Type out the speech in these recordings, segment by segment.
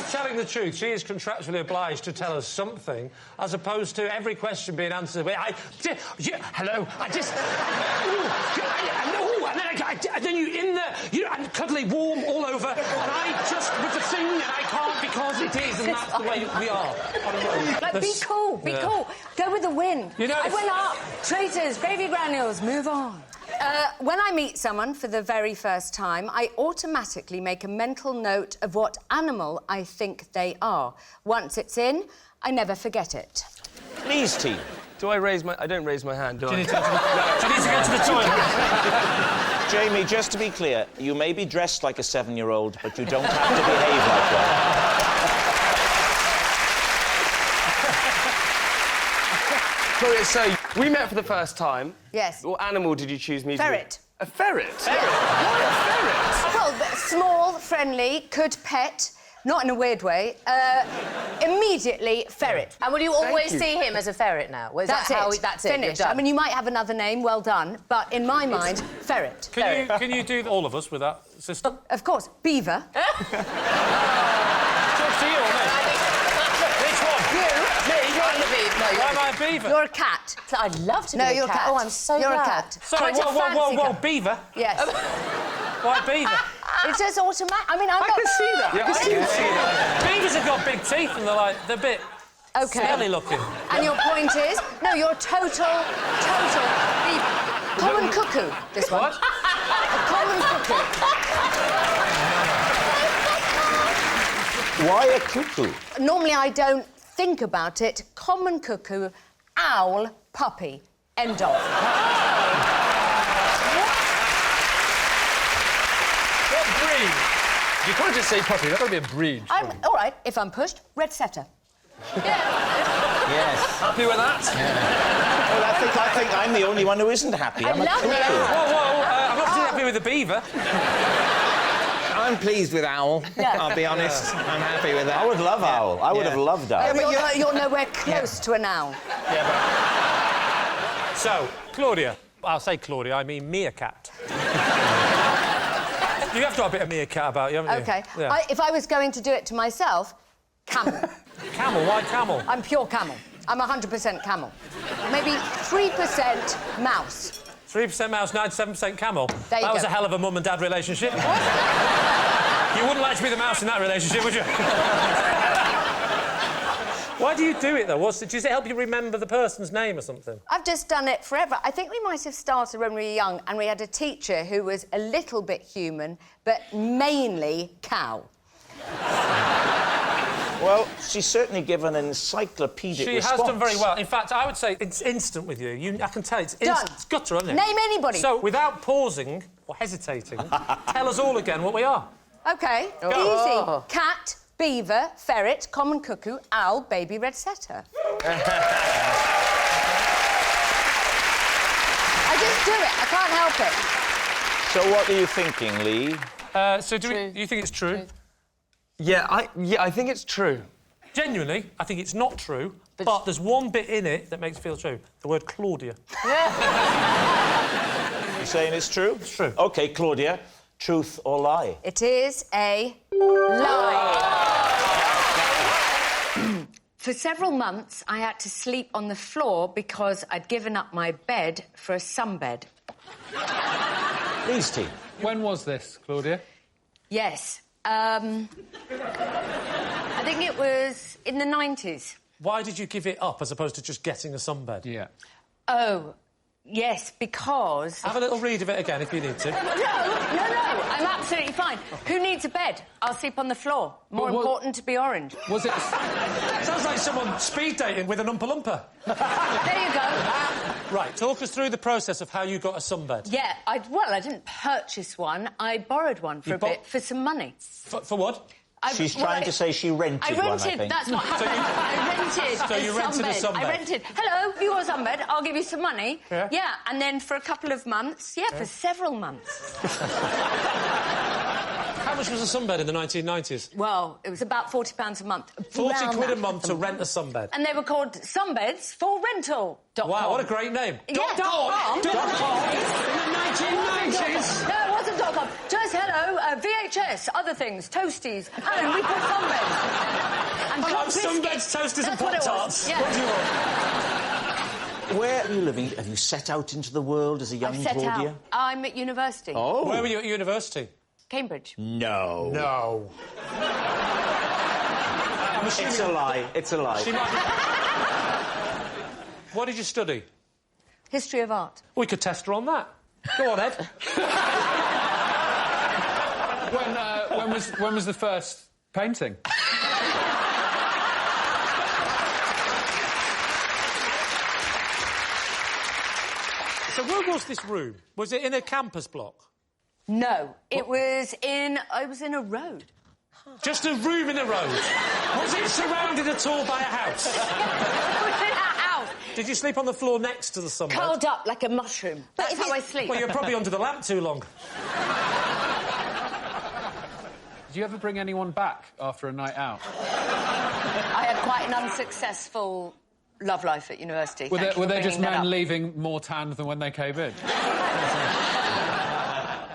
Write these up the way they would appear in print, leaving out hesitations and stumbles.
she's telling the truth, she is contractually obliged to tell us something, as opposed to every question being answered with, hello, and then you in there, and cuddly, warm, all over, and I just, with the thing, and I can't because it is, and that's the way we are. Like, be cool, be cool. Go with the wind. You know, I went up, Traitors, baby granules, move on. When I meet someone for the very first time, I automatically make a mental note of what animal I think they are. Once it's in, I never forget it. Lee's team. Do I raise my... I don't raise my hand, do I? Do you need to go to the toilet? Jamie, just to be clear, you may be dressed like a 7-year-old, but you don't have to behave like one. Claudia, so we met for the first time. Yes. What animal did you choose me to be? Ferret. A ferret? Why a ferret? Well, small, friendly, could pet, not in a weird way. Immediately, ferret. And will you always see him as a ferret now? That's it. That's it. Finished. I mean, you might have another name, well done, but in my mind, ferret. Can you do all of us with that system? Of course, beaver. Talk to you or me? Which one? You. Me? You're the beaver. No, Why am I a beaver? You're a cat. I'd love to be No, a you're cat. a cat. Oh, I'm so You're glad. a cat. Sorry, Quite a fancy whoa, cat. beaver? Yes. Why beaver? It's just automatic. I mean, I'm not... I can see that. Yeah, I can see that. Beavers have got big teeth and they're a bit smelly looking. And your point is, no, you're total beaver. Common cuckoo, this one. What? A common cuckoo. Why a cuckoo? Normally, I don't think about it. Common cuckoo, owl, puppy. End of. What breed? You can't just say puppy, that's got to be a breed. All right, if I'm pushed, red setter. Yes. Happy with that? Yeah. Well, I think I'm the only one who isn't happy. I'm a love cuckoo. it. Whoa, I'm not too happy with the beaver. I'm pleased with owl. Yeah. I'll be honest. I'm happy with that. I would love owl. I would have loved owl. But you're nowhere close to an owl. Yeah, but... So, Claudia. I'll say Claudia, I mean meerkat. You have got a bit of meerkat about you, haven't you? OK. Yeah. If I was going to do it to myself, camel. Camel? Why camel? I'm pure camel. I'm 100% camel. Maybe 3% mouse. 3% mouse, 97% camel. There you That was go. a hell of a mum and dad relationship. You wouldn't like to be the mouse in that relationship, would you? Why do you do it, though? Does it help you remember the person's name or something? I've just done it forever. I think we might have started when we were young and we had a teacher who was a little bit human, but mainly cow. Well, she's certainly given an encyclopedic She response. has done very well. In fact, I would say it's instant with you. I can tell it's Done. instant. It's gutter, isn't it? Name anybody. So, without pausing or hesitating, tell us all again what we are. OK, easy. Cat, beaver, ferret, common cuckoo, owl, baby red setter. I just do it. I can't help it. So what are you thinking, Lee? So, you think it's true? Yeah, I think it's true. Genuinely, I think it's not true, but there's one bit in it that makes it feel true. The word Claudia. You saying it's true? It's true. OK, Claudia, truth or lie? It is a lie. For several months, I had to sleep on the floor because I'd given up my bed for a sunbed. Lee's team. When was this, Claudia? Yes. I think it was in the 90s. Why did you give it up as opposed to just getting a sunbed? Yeah. Oh, yes, because... Have a little read of it again if you need to. No, I'm absolutely fine. Who needs a bed? I'll sleep on the floor. More important to be orange. Was it... Sounds like someone speed dating with an Oompa Loompa. There you go. Right, talk us through the process of how you got a sunbed. Yeah, I didn't purchase one. I borrowed one for a bit, for some money. For what? She's trying to say she rented one, I think. That's what happened. I rented So you rented a sunbed? I rented. Hello, you want a sunbed? I'll give you some money. Yeah? Yeah, and then for a couple of months, for several months. How much was a sunbed in the 1990s? Well, it was about £40 a month. 40 quid a month to rent a sunbed. And they were called sunbeds for rental. Wow, what a great name. Yeah, .com. In the 1990s. No, it wasn't .com. Just hello, VHS, other things, toasties, and we put sunbeds. sunbeds, toasters and That's what it was, Pop-Tarts. yeah. What do you want? Where are you living? Have you set out into the world as a young Claudia? I'm at university. Oh. Where were you at university? Cambridge. No. No. It's a lie. It's a lie. What did you study? History of art. We could test her on that. Go on, Ed. When was the first painting? So where was this room? Was it in a campus block? No, it was in a road. Just a room in a road? Was it surrounded at all by a house? It was in a house. Did you sleep on the floor next to the sunbed? Curled up like a mushroom. That's how I sleep. Well, you're probably under the lamp too long. Did you ever bring anyone back after a night out? I had quite an unsuccessful love life at university. Were there just men leaving more tanned than when they came in?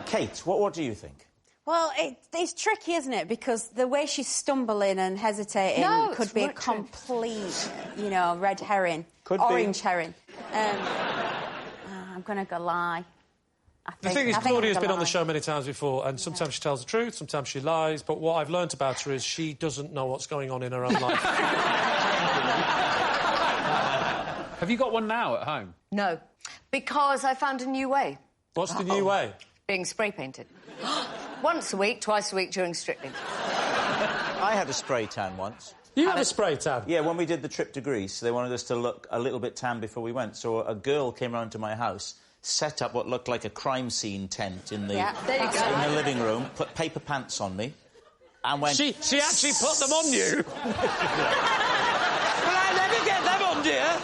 Kate, what do you think? Well, it's tricky, isn't it? Because the way she's stumbling and hesitating could be a complete, red herring. Orange herring. I'm going to go lie. The thing is, Claudia's been on the show many times before, and sometimes she tells the truth, sometimes she lies, but what I've learnt about her is she doesn't know what's going on in her own life. Have you got one now at home? No, because I found a new way. What's the new way? Being spray painted. Once a week, twice a week during Strictly. I had a spray tan once. You had a spray tan? Yeah, when we did the trip to Greece, they wanted us to look a little bit tan before we went, so a girl came round to my house, set up what looked like a crime scene tent in the living room, put paper pants on me, and went... She actually put them on you? Well, I never get them on, dear.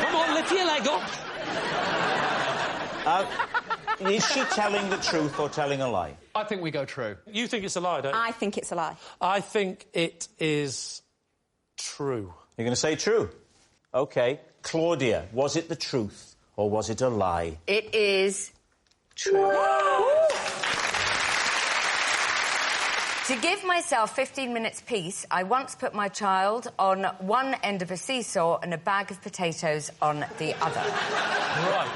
Come on, lift your leg up. Is she telling the truth or telling a lie? I think we go true. You think it's a lie, don't you? I think it's a lie. I think it is true. You're going to say true? OK. Claudia, was it the truth or was it a lie? It is true. To give myself 15 minutes peace, I once put my child on one end of a seesaw and a bag of potatoes on the other. Right.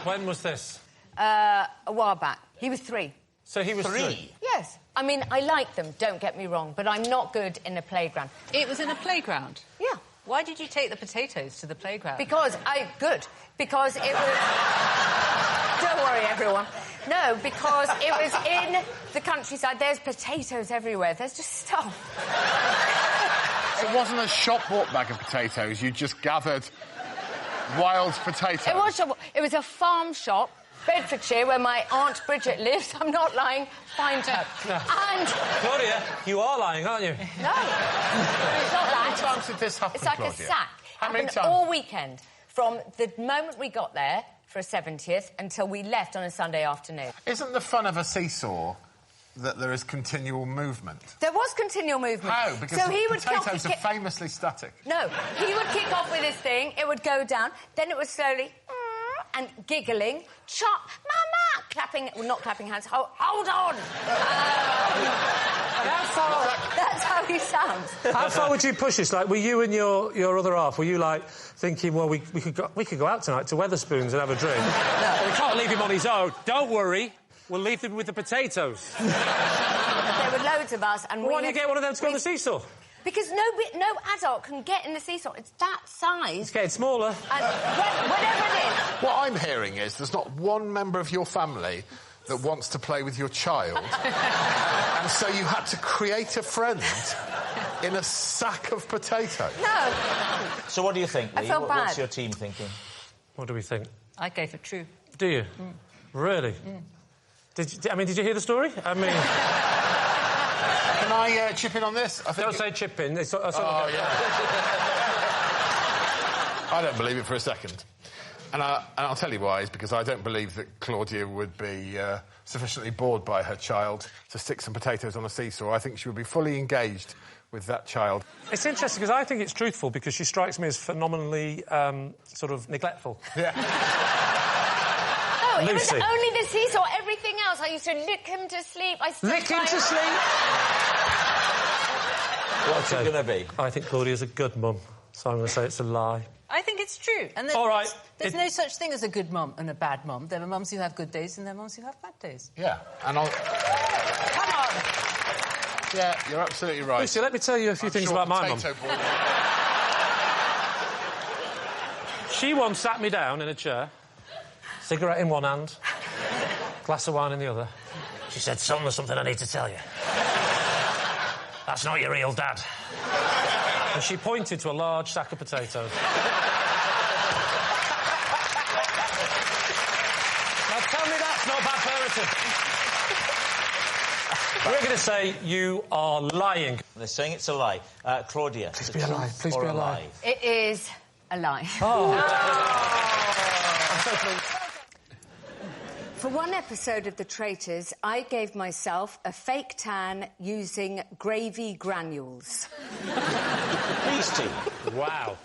When was this? A while back. He was 3. So he was 3? Yes. I mean, I like them, don't get me wrong, but I'm not good in a playground. It was in a playground? Yeah. Why did you take the potatoes to the playground? Because Because it was... Don't worry, everyone. No, because it was in the countryside. There's potatoes everywhere. There's just stuff. It wasn't a shop-bought bag of potatoes. You just gathered wild potatoes. It was a farm shop, Bedfordshire, where my Aunt Bridget lives. I'm not lying. Find her. No. And... Claudia, you are lying, aren't you? No. It's not that. How many times did this happen, It's like Claudia? a sack. How many times? All weekend. From the moment we got there for a 70th until we left on a Sunday afternoon. Isn't the fun of a seesaw that there is continual movement? There was continual movement. How? Because so he would potatoes are famously static. No, he would kick off with his thing, it would go down, then it was slowly... and giggling, chop, mama, clapping, well, not clapping hands, hold on! That's how he sounds. How far would you push this? Like, were you and your other half, were you, like, thinking, well, we could go out tonight to Wetherspoons and have a drink? No. We can't leave him on his own. Don't worry, we'll leave him with the potatoes. There were loads of us, and why don't you get one of them to go on the seesaw? Because no adult can get in the seesaw. It's that size. It's getting smaller. And whatever it is. What I'm hearing is there's not one member of your family that wants to play with your child, and so you had to create a friend in a sack of potatoes. No. So what do you think, Lee? I felt bad. What's your team thinking? What do we think? I'd go for true. Do you? Really? Did you hear the story? I mean... Can I chip in on this? Don't say chip in. Yeah. I don't believe it for a second. And I'll tell you why. It's because I don't believe that Claudia would be sufficiently bored by her child to stick some potatoes on a seesaw. I think she would be fully engaged with that child. It's interesting because I think it's truthful because she strikes me as phenomenally sort of neglectful. Yeah. No, it was Lucy. only the seesaw. Everything else, I used to lick him to sleep. Lick him to sleep? What a What's it going to be? I think Claudia's a good mum, so I'm going to say it's a lie. I think it's true. And All right. There's no such thing as a good mum and a bad mum. There are mums who have good days and there are mums who have bad days. Yeah, and I'll... Come on! Yeah, you're absolutely right. Lucy, let me tell you a few things about my mum. She once sat me down in a chair, cigarette in one hand, glass of wine in the other. She said, "Son, there's something I need to tell you. That's not your real dad." And she pointed to a large sack of potatoes. Now tell me that's not bad parenting. We're going to say you are lying. They're saying it's a lie. Claudia. Please be a lie. Please be a lie. It is a lie. Oh. I'm so pleased. For one episode of The Traitors, I gave myself a fake tan using gravy granules. These two. Wow.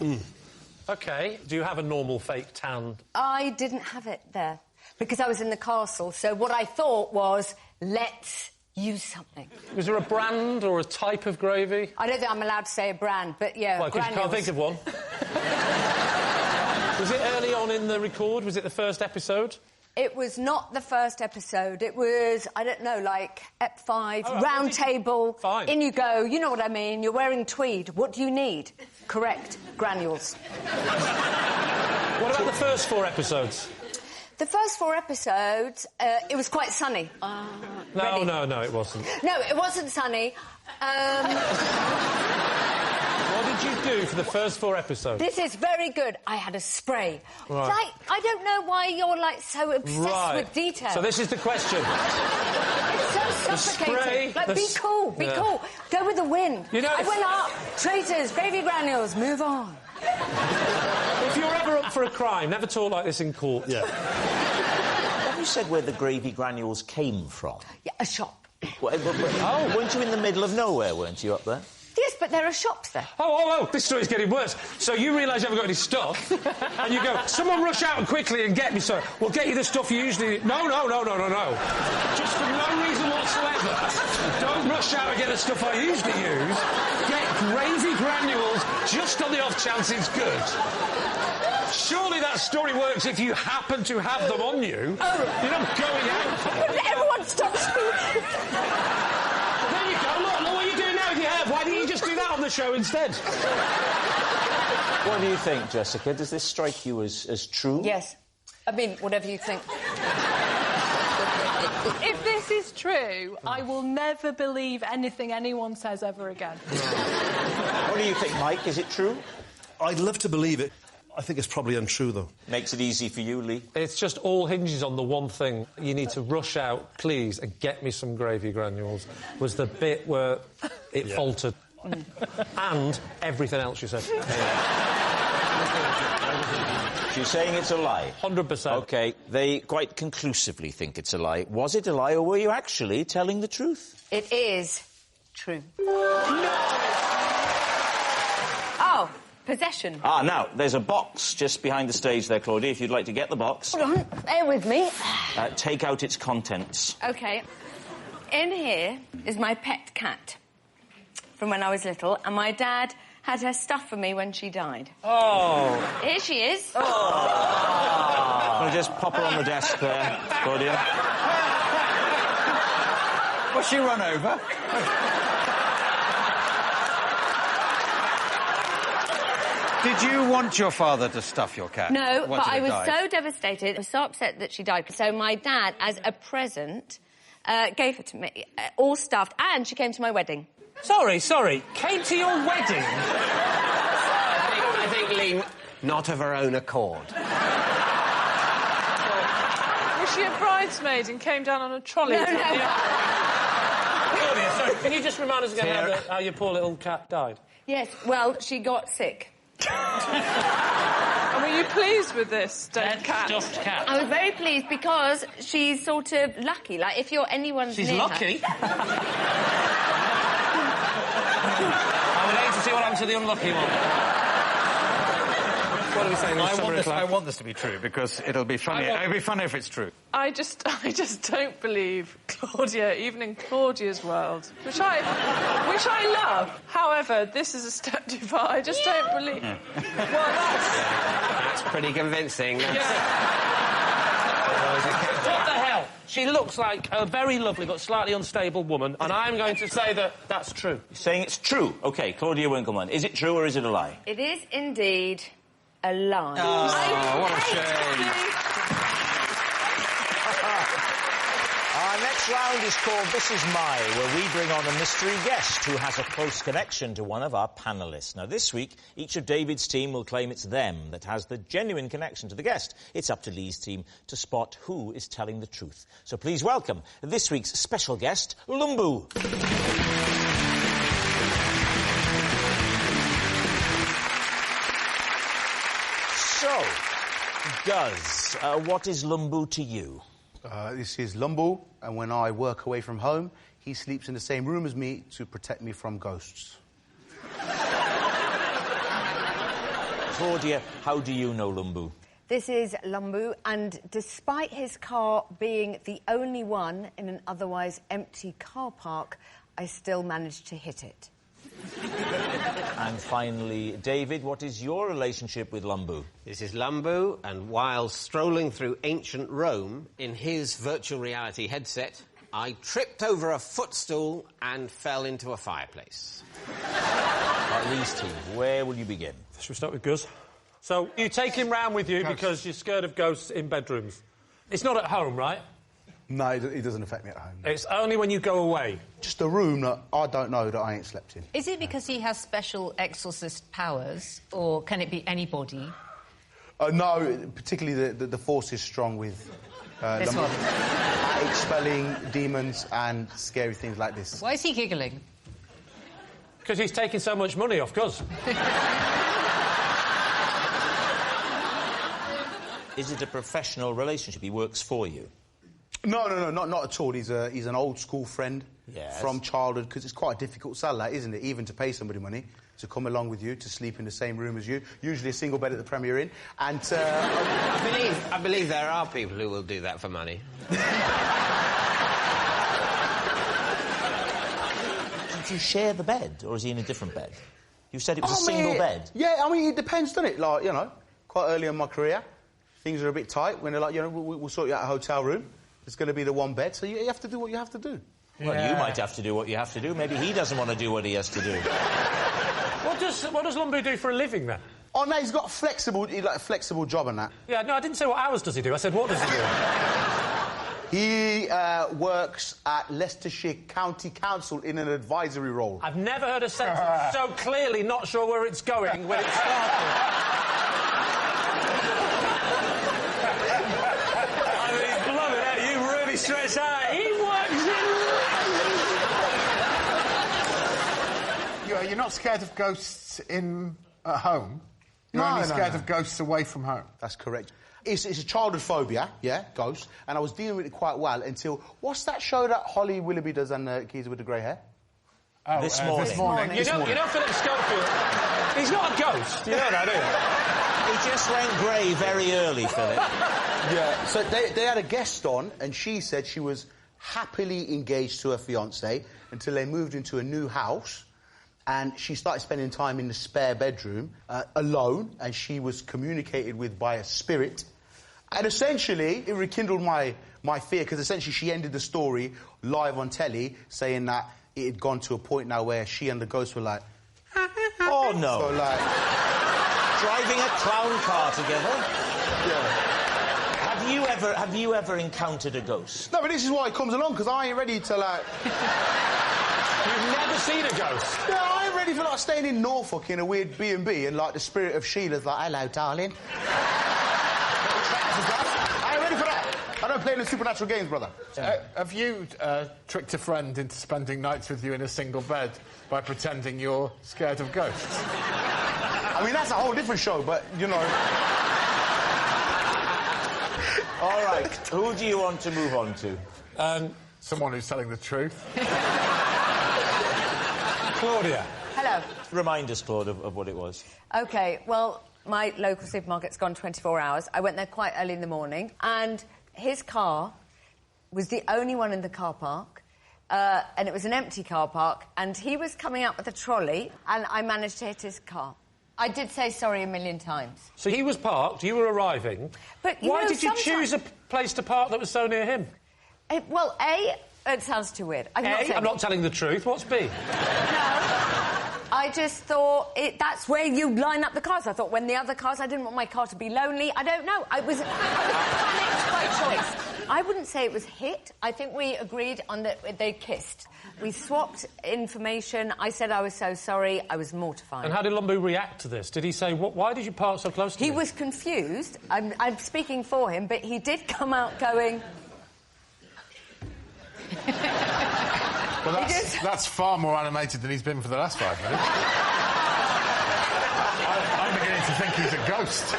OK, do you have a normal fake tan? I didn't have it there because I was in the castle, so what I thought was, let's use something. Was there a brand or a type of gravy? I don't think I'm allowed to say a brand, but yeah, Well, because you can't think of one. Was it early on in the record? Was it the first episode? It was not the first episode. It was, I don't know, like EP5, right, round table. Fine. In you go. You know what I mean. You're wearing tweed. What do you need? Correct. Granules. What about the first 4 episodes? The first 4 episodes, it was quite sunny. No, it wasn't. No, it wasn't sunny. What did you do for the first 4 episodes? This is very good. I had a spray. Right. Like, I don't know why you're, like, so obsessed with detail. So this is the question. It's so suffocating. spray, Like, be cool, be cool. Go with the wind. You know, I went up. Traitors, gravy granules, move on. If you're ever up for a crime, never talk like this in court. Yeah. Have you said where the gravy granules came from? Yeah, a shop. Oh, weren't you in the middle of nowhere, weren't you, up there? Yes, but there are shops there. Oh, this story's getting worse. So you realise you haven't got any stuff, and you go, someone rush out and quickly and get me, sir. We'll get you the stuff you usually... No. Just for no reason whatsoever, don't rush out and get the stuff I usually use. Get gravy granules just on the off chance it's good. Surely that story works if you happen to have them on you. Oh. You're not going out. Everyone stops me. There you go. Look what you do now if you have. Why didn't you just do that on the show instead? What do you think, Jessica? Does this strike you as true? Yes. I mean, whatever you think. If this is true, I will never believe anything anyone says ever again. What do you think, Mike? Is it true? I'd love to believe it. I think it's probably untrue, though. Makes it easy for you, Lee? It's just all hinges on the one thing. You need to rush out, please, and get me some gravy granules, was the bit where it faltered. And everything else you said. You're saying it's a lie? 100%. OK, they quite conclusively think it's a lie. Was it a lie, or were you actually telling the truth? It is true. No! Oh, possession. Ah, now, there's a box just behind the stage there, Claudia, if you'd like to get the box. Hold on, bear with me. Take out its contents. OK. In here is my pet cat from when I was little, and my dad had her stuff for me when she died. Oh. Here she is. Oh. I'll just pop her on the desk there, Claudia. Was she run over? Did you want your father to stuff your cat? No, but I was so devastated, I was so upset that she died. So my dad, as a present, gave her to me, all stuffed, and she came to my wedding. Sorry. Came to your wedding? I think Lee, not of her own accord. Was she a bridesmaid and came down on a trolley? No. Claudia, sorry, can you just remind us again how your poor little cat died? Yes, well, she got sick. And were you pleased with this dead cat? Stuffed cat. I was very pleased because she's sort of lucky. Like, if you're anyone's She's near lucky? her... I would hate to see what happened to the unlucky one. What are we saying? I want this to be true because it'll be funny. It'll be funny if it's true. I just don't believe Claudia, even in Claudia's world, which I love. However, this is a step too far. I just don't believe. Yeah. Well, That's pretty convincing. What the hell? She looks like a very lovely but slightly unstable woman, and I'm going to say that that's true. You're saying it's true? OK, Claudia Winkleman. Is it true or is it a lie? It is indeed a lie. Oh, what a shame. Our next round is called This Is My, where we bring on a mystery guest who has a close connection to one of our panellists. Now, this week, each of David's team will claim it's them that has the genuine connection to the guest. It's up to Lee's team to spot who is telling the truth. So please welcome this week's special guest, Lumboo. So, Guz, what is Lumboo to you? This is Lumboo, and when I work away from home, he sleeps in the same room as me to protect me from ghosts. Claudia, how do you know Lumboo? This is Lumboo, and despite his car being the only one in an otherwise empty car park, I still managed to hit it. And finally, David, what is your relationship with Lumboo? This is Lumboo, and while strolling through ancient Rome in his virtual reality headset, I tripped over a footstool and fell into a fireplace. Lee's team, where will you begin? Should we start with Guz? So, you take him round with you because you're scared of ghosts in bedrooms. It's not at home, right? No, it doesn't affect me at home. It's only when you go away. Just a room that I don't know that I ain't slept in. Is it because he has special exorcist powers, or can it be anybody? No, particularly the force is strong with... This one? expelling demons and scary things like this. Why is he giggling? Because he's taking so much money off Guz. Is it a professional relationship? He works for you? No, not at all. He's an old-school friend from childhood, because it's quite a difficult sell, that, isn't it? Even to pay somebody money to come along with you, to sleep in the same room as you, usually a single bed at the Premier Inn, and... I believe there are people who will do that for money. Did you share the bed, or is he in a different bed? You said it was a single bed. Yeah, I mean, it depends, doesn't it? Like, you know, quite early in my career, things are a bit tight, when they're like, you know, we'll sort you out a hotel room. It's going to be the one bed, so you have to do what you have to do. Well, you might have to do what you have to do. Maybe he doesn't want to do what he has to do. What does Lumboo do for a living, then? Oh, no, he's got a flexible job and that. Yeah, no, I didn't say what hours does he do. I said, what does he do? He works at Leicestershire County Council in an advisory role. I've never heard a sentence so clearly not sure where it's going when it started. Stretch out. He works in... You're not scared of ghosts at home? You're only scared of ghosts away from home? That's correct. It's a childhood phobia, yeah, ghosts, and I was dealing with it quite well until... What's that show that Holly Willoughby does and Keys with the grey hair? Oh, this morning. You know Philip Schofield? He's not a ghost. You know that, do you? He just went grey very early, Philip. Yeah, so they had a guest on, and she said she was happily engaged to her fiancé until they moved into a new house, and she started spending time in the spare bedroom alone, and she was communicated with by a spirit. And essentially, it rekindled my fear, because essentially she ended the story live on telly, saying that it had gone to a point now where she and the ghost were like... Oh, no. So, like... Driving a clown car together? Yeah. Have you ever encountered a ghost? No, but this is why it comes along, because I ain't ready to, like... You've never seen a ghost? No, I ain't ready for, like, staying in Norfolk in a weird B&B and, like, the spirit of Sheila's like, hello, darling. I ain't ready for that. I don't play in the supernatural games, brother. Have you tricked a friend into spending nights with you in a single bed by pretending you're scared of ghosts? I mean, that's a whole different show, but, you know... All right, who do you want to move on to? Someone who's telling the truth. Claudia. Hello. Remind us, Claude, of what it was. OK, well, My local supermarket's gone 24 hours. I went there quite early in the morning, and his car was the only one in the car park, and it was an empty car park, and he was coming out with a trolley, and I managed to hit his car. I did say sorry a million times. So he was parked, you were arriving. But why did you choose a place to park that was so near him? Well, A, it sounds too weird. I'm not telling the truth. What's B? No. I just thought that's where you line up the cars. I thought when the other cars, I didn't want my car to be lonely. I don't know. I was panicked by choice. I wouldn't say it was hit. I think we agreed on that they kissed. We swapped information. I said I was so sorry. I was mortified. And how did Lumboo react to this? Did he say, why did you park so close to me? He was confused. I'm speaking for him, but he did come out going... Well, that's far more animated than he's been for the last 5 minutes. I'm beginning to think he's a ghost.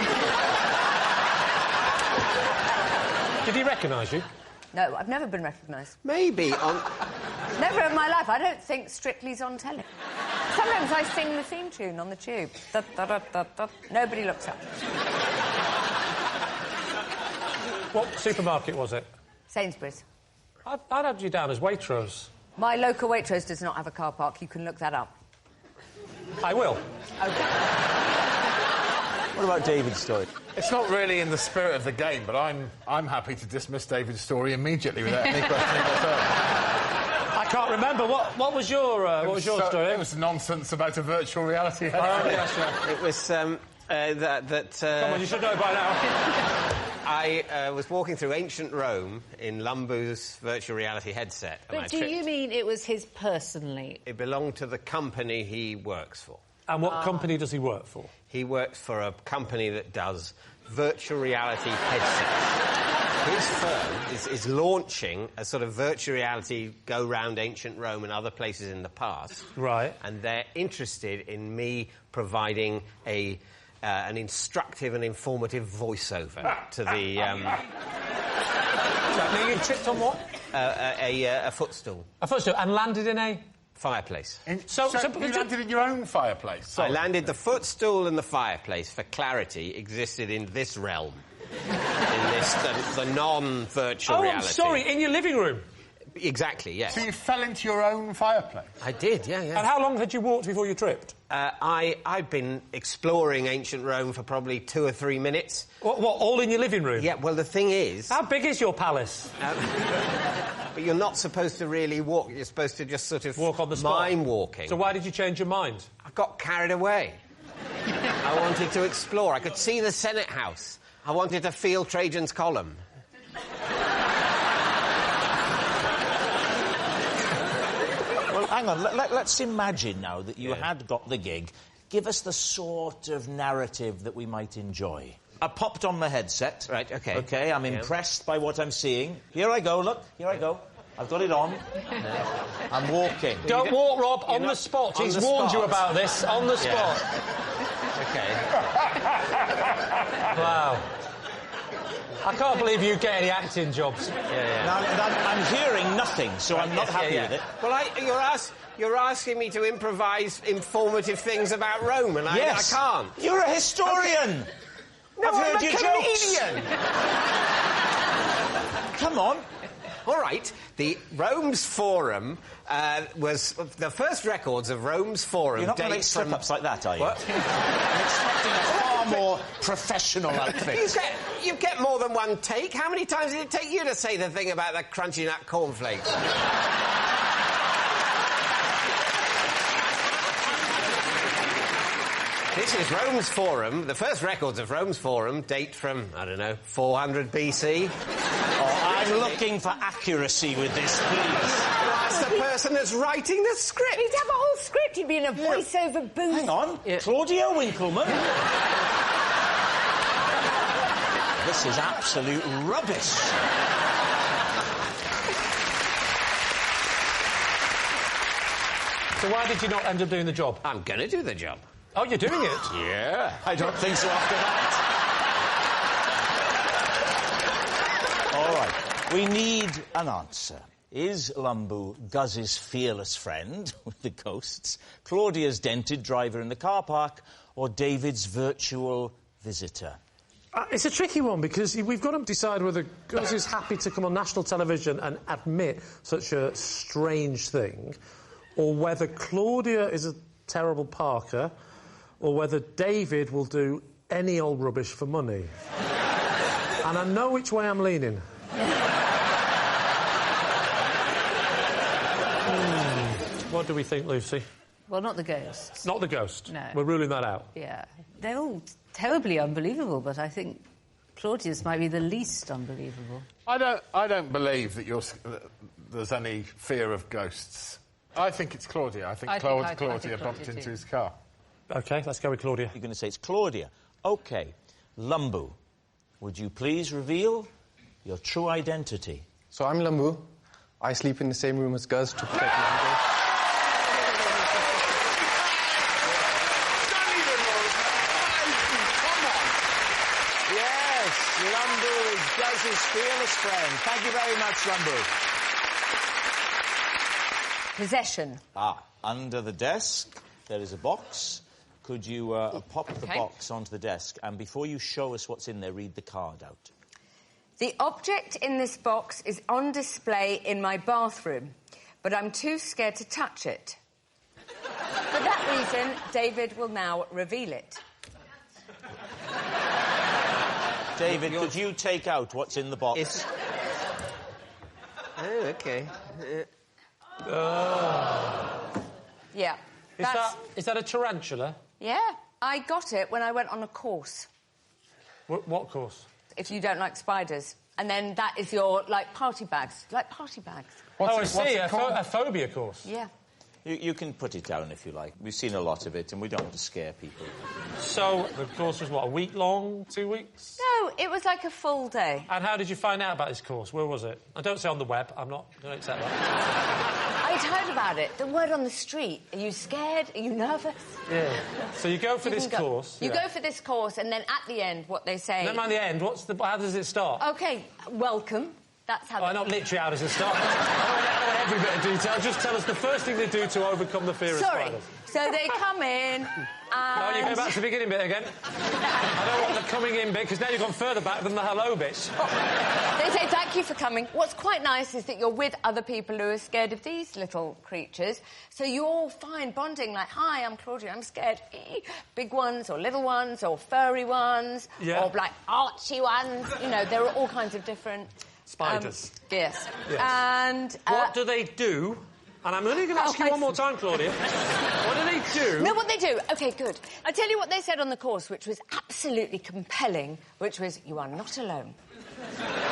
Did he recognise you? No, I've never been recognised. Maybe on... Never in my life. I don't think Strictly's on telly. Sometimes I sing the theme tune on the tube. Da, da, da, da, da. Nobody looks up. What supermarket was it? Sainsbury's. I'd had you down as Waitrose. My local Waitrose does not have a car park. You can look that up. I will. OK. What about David's story? It's not really in the spirit of the game, but I'm happy to dismiss David's story immediately without any questioning whatsoever. I can't remember. What was your story? It was nonsense about a virtual reality headset. It was Come on, you should know by now. I was walking through ancient Rome in Lumboo's virtual reality headset. But do you mean it was his personally? It belonged to the company he works for. And what company does he work for? He works for a company that does virtual reality headsets. His firm is launching a sort of virtual reality go-round ancient Rome and other places in the past. Right. And they're interested in me providing an instructive and informative voiceover to the... You tripped on what? A footstool. A footstool, and landed in a... fireplace. So you landed in your own fireplace? Sorry. I landed the footstool and the fireplace, for clarity, existed in this realm. In this, the non-virtual reality. Oh, sorry, in your living room? Exactly, yes. So you fell into your own fireplace? I did, yeah. And how long had you walked before you tripped? I've been exploring ancient Rome for probably 2 or 3 minutes. What, all in your living room? Yeah, well, the thing is... How big is your palace? But you're not supposed to really walk. You're supposed to just sort of... walk on the spot? Mime walking. So why did you change your mind? I got carried away. I wanted to explore. I could see the Senate House. I wanted to feel Trajan's column. Well, hang on. Let's imagine now that you had got the gig. Give us the sort of narrative that we might enjoy. I popped on the headset. Right, OK. OK, I'm impressed by what I'm seeing. Here I go, look. Here I go. I've got it on. I'm walking. Don't walk, Rob, on the spot. He's warned you about this. On the spot. OK. Wow. I can't believe you get any acting jobs. Now, I'm hearing nothing, so I'm not happy with it. Well, you're asking me to improvise informative things about Rome, and I can't. You're a historian. Okay. No, I've heard your comedian. Come on. All right. The Rome's Forum was... The first records of Rome's Forum... You're not going to make slip-ups like that, are you? What? I'm expecting a far more professional outfit. You get more than one take. How many times did it take you to say the thing about the crunchy nut cornflakes? This is Rome's Forum. The first records of Rome's Forum date from, I don't know, 400 BC. I'm looking for accuracy with this, please. That's the person that's writing the script. He'd have a whole script. He'd be in a voiceover booth. Hang on. Claudia Winkleman. This is absolute rubbish. So why did you not end up doing the job? I'm going to do the job. Oh, you're doing it? Yeah. I don't think so after that. All right. We need an answer. Is Lumboo Guz's fearless friend with the ghosts, Claudia's dented driver in the car park, or David's virtual visitor? It's a tricky one, because we've got to decide whether Guz is happy to come on national television and admit such a strange thing, or whether Claudia is a terrible parker, or whether David will do any old rubbish for money. And I know which way I'm leaning. What do we think, Lucy? Well, not the ghosts. Not the ghost? No. We're ruling that out? Yeah. They're all terribly unbelievable, but I think Claudia's might be the least unbelievable. I don't believe that there's any fear of ghosts. I think it's Claudia. I think Claudia bumped into his car. OK, let's go with Claudia. You're going to say it's Claudia. OK. Lumboo, would you please reveal your true identity? So I'm Lumboo. I sleep in the same room as Guz to protect my Lumboo is Guz's fearless friend. Thank you very much, Lumboo. Possession. Under the desk, there is a box. Could you pop the box onto the desk, and before you show us what's in there, read the card out. The object in this box is on display in my bathroom, but I'm too scared to touch it. For that reason, David will now reveal it. David, could you take out what's in the box? Oh, OK. Yeah. Is that a tarantula? Yeah. I got it when I went on a course. What course? If you don't like spiders. And then that is your, like, party bags. Like party bags. I see. A phobia course. Yeah. You can put it down if you like. We've seen a lot of it, and we don't want to scare people. So the course was, what, a week long? 2 weeks? No, it was like a full day. And how did you find out about this course? Where was it? I don't say on the web. I'm not going to accept that. I'd heard about it. The word on the street. Are you scared? Are you nervous? Yeah. So you go for this course. You go for this course, and then at the end, what they say... Never mind the end. How does it start? OK, welcome. That's how... Not literally how does it start. I don't want every bit of detail. Just tell us the first thing they do to overcome the fear of spiders. So they come in and... No, you go back to the beginning bit again. I don't want the coming in bit, because now you've gone further back than the hello bit. They say thank you for coming. What's quite nice is that you're with other people who are scared of these little creatures, so you all find bonding, like, hi, I'm Claudia, I'm scared. Big ones or little ones or furry ones or, like, archy ones. You know, there are all kinds of different... Spiders. Yes. And... what do they do? And I'm only going to ask you one more time, Claudia. What do they do? No, what they do. OK, good. I'll tell you what they said on the course, which was absolutely compelling, which was, you are not alone.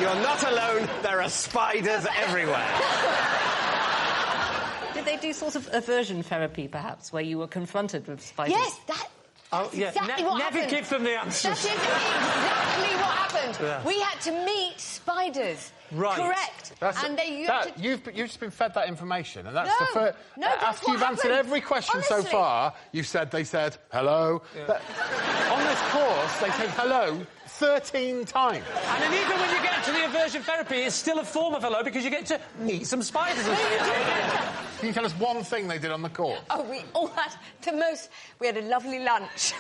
You're not alone. There are spiders everywhere. Did they do sort of aversion therapy, perhaps, where you were confronted with spiders? Yes, that's exactly what happened. Never give them the answers. That is exactly what happened. Yeah. We had to meet spiders. Right. Correct. You've just been fed that information, and that's the first... No, that's after you've answered every question so far, they said hello. Yeah. On this course, they say hello 13 times. And then even when you get to the aversion therapy, it's still a form of hello, because you get to meet some spiders. Can you tell us one thing they did on the course? Oh, we all had the most... We had a lovely lunch.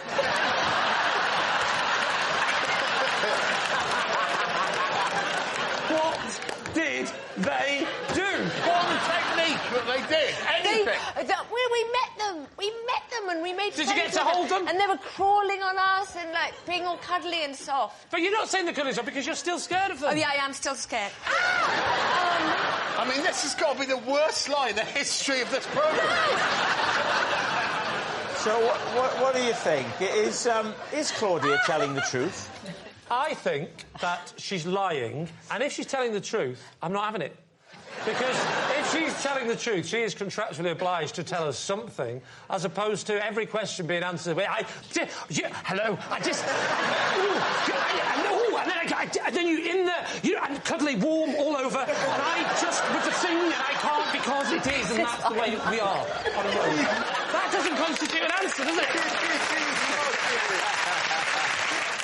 What did they do? One technique that they did. Anything. We met them. We met them and we made Did you get to hold them? And they were crawling on us and, like, being all cuddly and soft. But you're not saying the cuddly soft because you're still scared of them. Oh, yeah, I am still scared. I mean, this has got to be the worst line in the history of this programme. So what do you think? Is Claudia telling the truth? I think that she's lying, and if she's telling the truth, I'm not having it. Because if she's telling the truth, she is contractually obliged to tell us something, as opposed to every question being answered with, hello, and then you in there, and cuddly, warm, all over, and I just, with the thing, and I can't because it is, and that's the way we are. That doesn't constitute an answer, does it?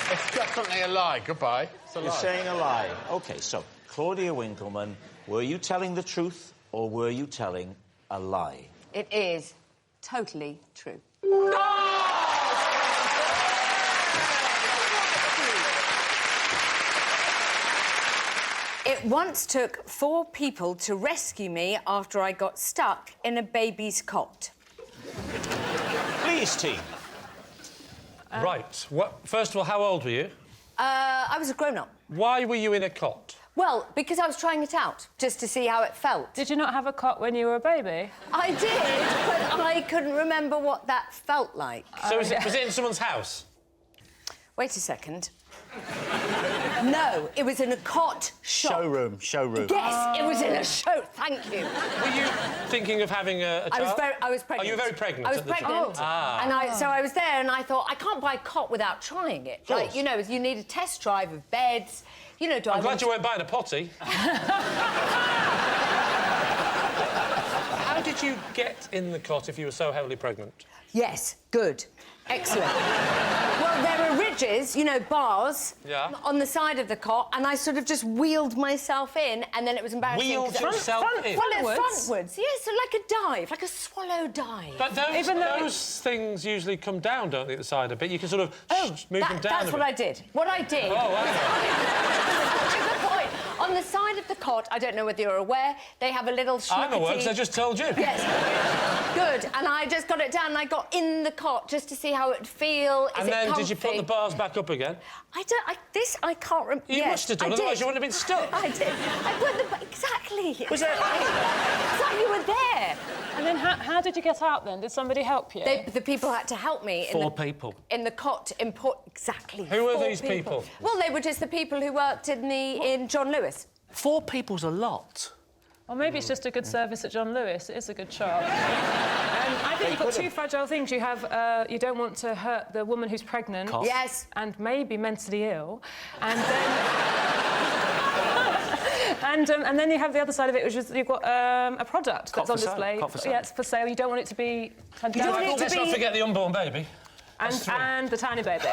It's definitely a lie. Goodbye. You're saying a lie. OK, so Claudia Winkleman Were you telling the truth or were you telling a lie? It is totally true. It once took 4 people to rescue me after I got stuck in a baby's cot. Please, team. Right. First of all, how old were you? I was a grown-up. Why were you in a cot? Well, because I was trying it out, just to see how it felt. Did you not have a cot when you were a baby? I did, but I couldn't remember what that felt like. So was it in someone's house? Wait a second. No, it was in a cot shop. Showroom. Yes, it was in a show. Thank you. Were you thinking of having a child? I was pregnant. Oh, you were very pregnant. I was pregnant. And so I was there, and I thought I can't buy a cot without trying it. Like, you know, you need a test drive of beds. You know, I'm glad you weren't buying a potty. How did you get in the cot if you were so heavily pregnant? Yes, good. Excellent. Well, there are ridges, you know, bars on the side of the cot, and I sort of just wheeled myself in, and then it was embarrassing. Wheeled yourself in? Well, frontwards. Yes, so like a dive, like a swallow dive. But those things usually come down, don't they, at the side a bit? You can sort of move them down that's what I did. What I did... On the side of the cot, I don't know whether you're aware, they have a little schmuckety... I'm aware, because I just told you. Yes. Good. And I just got it down and I got in the cot just to see how it would feel. And then did you put the bars back up again? I can't remember. You must have done, otherwise you wouldn't have been stuck. I did. I put the... Exactly. Was there... It's like you were there. And then how did you get out then? Did somebody help you? The people had to help me. Four people. In the cot. Exactly. Who were these people? Well, they were just the people who worked in John Lewis. 4 people's a lot. Or maybe it's just a good service at John Lewis. It is a good shop. I think you've got 2 fragile things. You have you don't want to hurt the woman who's pregnant. Cough. Yes. And maybe mentally ill. And then... and then you have the other side of it, which is you've got a product that's on display. Yeah, it's for sale. You don't want it to be... Let's not forget the unborn baby. And the tiny baby.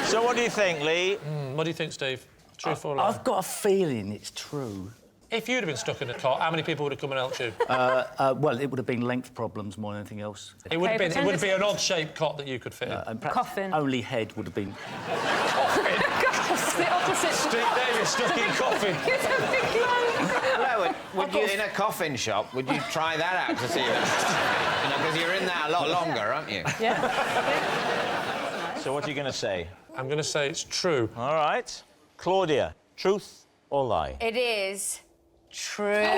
So what do you think, Lee? What do you think, Steve? True or lie? I've got a feeling it's true. If you'd have been stuck in a cot, how many people would have come and helped you? Well, it would have been length problems more than anything else. It would have been an odd-shaped cot that you could fit in. And perhaps coffin. Only head would have been... Coffin? The opposite. Steve Davis stuck in coffin. Hello, would you, in a coffin shop, would you try that out to see if it's... You know, because you're in that a lot longer, aren't you? Yeah. So what are you going to say? I'm going to say it's true. All right. Claudia, truth or lie? It is true.